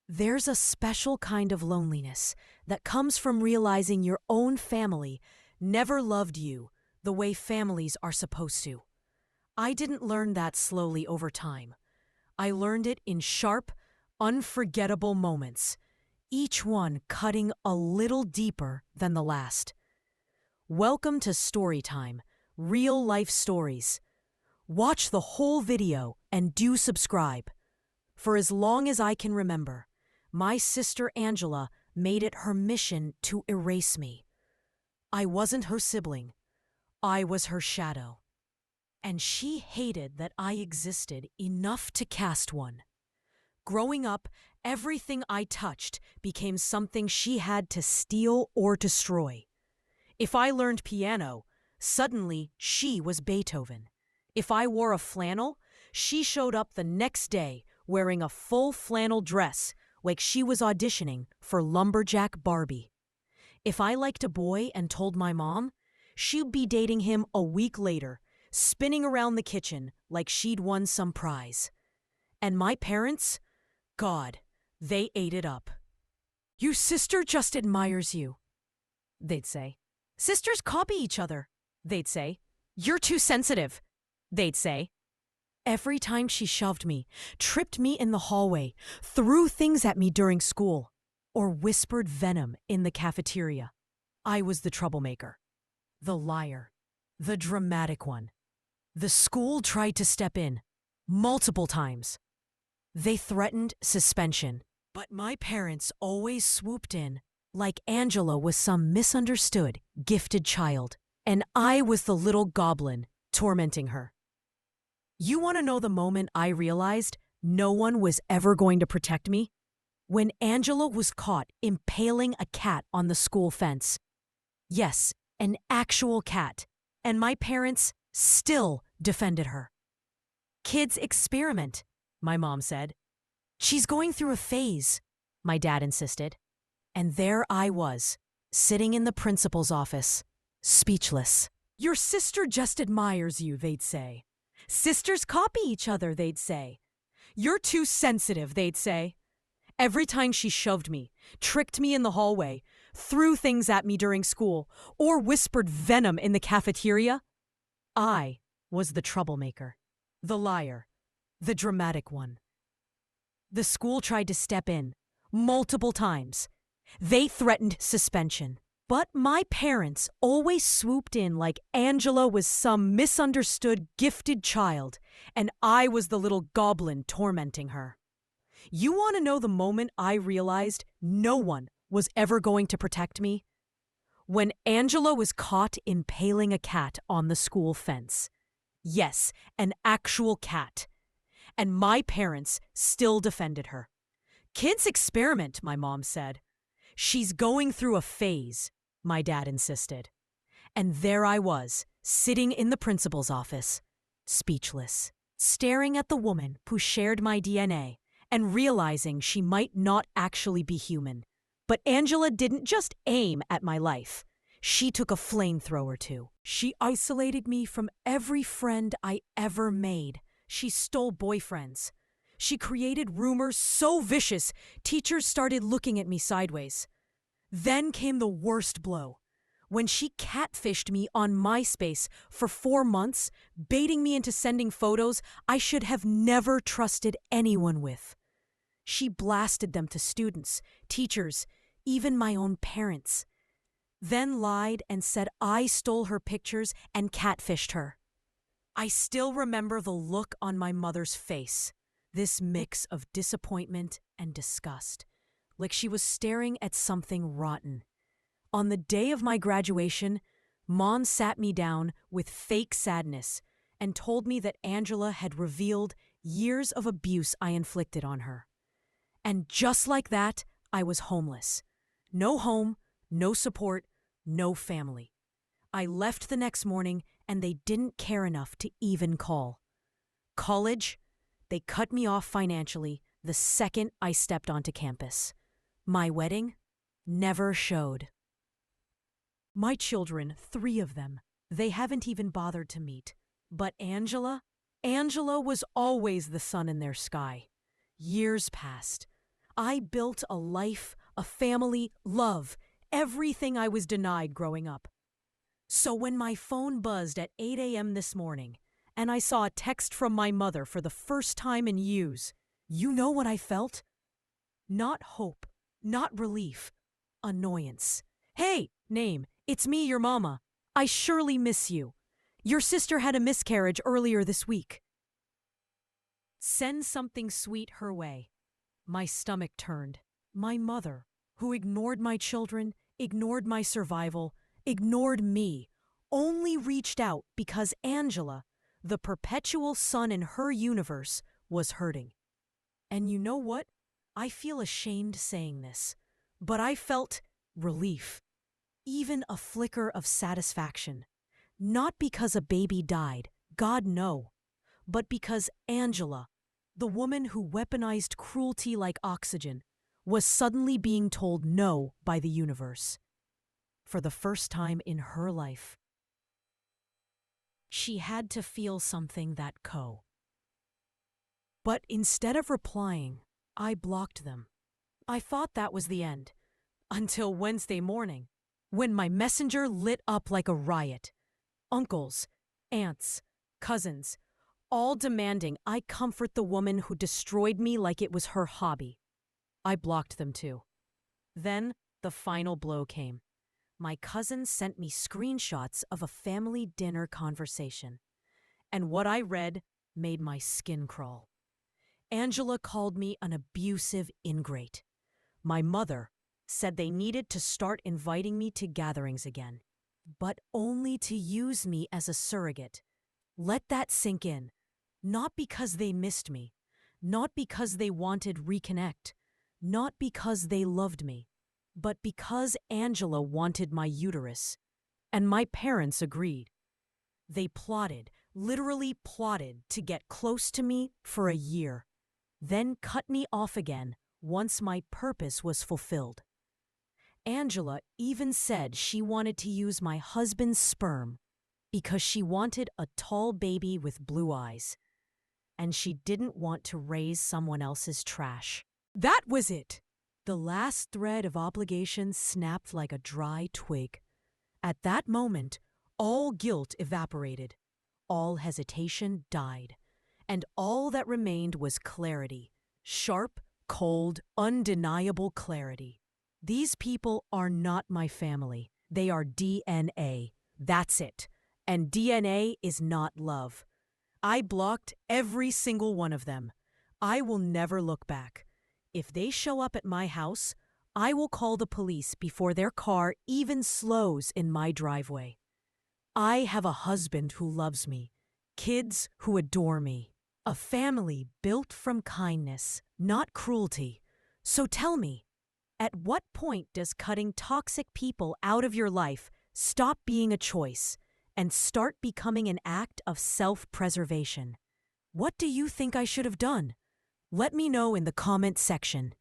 There's a special kind of loneliness that comes from realizing your own family never loved you the way families are supposed to. I didn't learn that slowly over time. I learned it in sharp, unforgettable moments, each one cutting a little deeper than the last. Welcome to Storytime, real life stories. Watch the whole video and do subscribe. For as long as I can remember, my sister Angela made it her mission to erase me. I wasn't her sibling. I was her shadow. And she hated that I existed enough to cast one. Growing up, everything I touched became something she had to steal or destroy. If I learned piano, suddenly she was Beethoven. If I wore a flannel, she showed up the next day wearing a full flannel dress like she was auditioning for Lumberjack Barbie. If I liked a boy and told my mom, she'd be dating him a week later, spinning around the kitchen like she'd won some prize. And my parents? God, they ate it up. "Your sister just admires you," they'd say. "Sisters copy each other," they'd say. "You're too sensitive," they'd say. Every time she shoved me, tripped me in the hallway, threw things at me during school, or whispered venom in the cafeteria, I was the troublemaker, the liar, the dramatic one. The school tried to step in, multiple times. They threatened suspension, but my parents always swooped in like Angela was some misunderstood, gifted child, and I was the little goblin tormenting her. You want to know the moment I realized no one was ever going to protect me? When Angela was caught impaling a cat on the school fence. Yes, an actual cat. And my parents still defended her. "Kids experiment," my mom said. "She's going through a phase," my dad insisted. And there I was, sitting in the principal's office, speechless. "Your sister just admires you," they'd say. "Sisters copy each other," they'd say. "You're too sensitive," they'd say. Every time she shoved me, tricked me in the hallway, threw things at me during school, or whispered venom in the cafeteria, I was the troublemaker, the liar, the dramatic one. The school tried to step in, multiple times. They threatened suspension. But my parents always swooped in like Angela was some misunderstood, gifted child, and I was the little goblin tormenting her. You want to know the moment I realized no one was ever going to protect me? When Angela was caught impaling a cat on the school fence. Yes, an actual cat. And my parents still defended her. "Kids experiment," my mom said. "She's going through a phase," my dad insisted. And there I was, sitting in the principal's office, speechless, staring at the woman who shared my DNA and realizing she might not actually be human. But Angela didn't just aim at my life. She took a flamethrower too. She isolated me from every friend I ever made. She stole boyfriends. She created rumors so vicious, teachers started looking at me sideways. Then came the worst blow. When she catfished me on MySpace for 4 months, baiting me into sending photos I should have never trusted anyone with. She blasted them to students, teachers, even my own parents. Then lied and said I stole her pictures and catfished her. I still remember the look on my mother's face. This mix of disappointment and disgust, like she was staring at something rotten. On the day of my graduation, Mom sat me down with fake sadness and told me that Angela had revealed years of abuse I inflicted on her. And just like that, I was homeless. No home, no support, no family. I left the next morning and they didn't care enough to even call. College? They cut me off financially the second I stepped onto campus. My wedding? Never showed. My children, 3 of them, they haven't even bothered to meet. But Angela? Angela was always the sun in their sky. Years passed. I built a life, a family, love, everything I was denied growing up. So when my phone buzzed at 8 a.m. this morning, and I saw a text from my mother for the first time in years, you know what I felt? Not hope, not relief, annoyance. Hey, name, it's me, your mama. I surely miss you. Your sister had a miscarriage earlier this week. Send something sweet her way. My stomach turned. My mother, who ignored my children, ignored my survival, ignored me, only reached out because Angela, the perpetual sun in her universe, was hurting. And you know what? I feel ashamed saying this, but I felt relief, even a flicker of satisfaction. Not because a baby died, God no, but because Angela, the woman who weaponized cruelty like oxygen, was suddenly being told no by the universe. For the first time in her life. She had to feel something that But instead of replying, I blocked them. I thought that was the end. Until Wednesday morning, when my messenger lit up like a riot. Uncles, aunts, cousins, all demanding I comfort the woman who destroyed me like it was her hobby. I blocked them too. Then the final blow came. My cousin sent me screenshots of a family dinner conversation, and what I read made my skin crawl. Angela called me an abusive ingrate. My mother said they needed to start inviting me to gatherings again, but only to use me as a surrogate. Let that sink in. Not because they missed me, not because they wanted reconnect, not because they loved me, but because Angela wanted my uterus. And my parents agreed. They plotted, literally plotted, to get close to me for a year, then cut me off again once my purpose was fulfilled. Angela even said she wanted to use my husband's sperm because she wanted a tall baby with blue eyes, and she didn't want to raise someone else's trash. That was it. The last thread of obligation snapped like a dry twig. At that moment, all guilt evaporated, all hesitation died, and all that remained was clarity. Sharp, cold, undeniable clarity. These people are not my family. They are DNA. That's it. And DNA is not love. I blocked every single one of them. I will never look back. If they show up at my house, I will call the police before their car even slows in my driveway. I have a husband who loves me, kids who adore me, a family built from kindness, not cruelty. So tell me, at what point does cutting toxic people out of your life stop being a choice and start becoming an act of self-preservation? What do you think I should have done? Let me know in the comment section.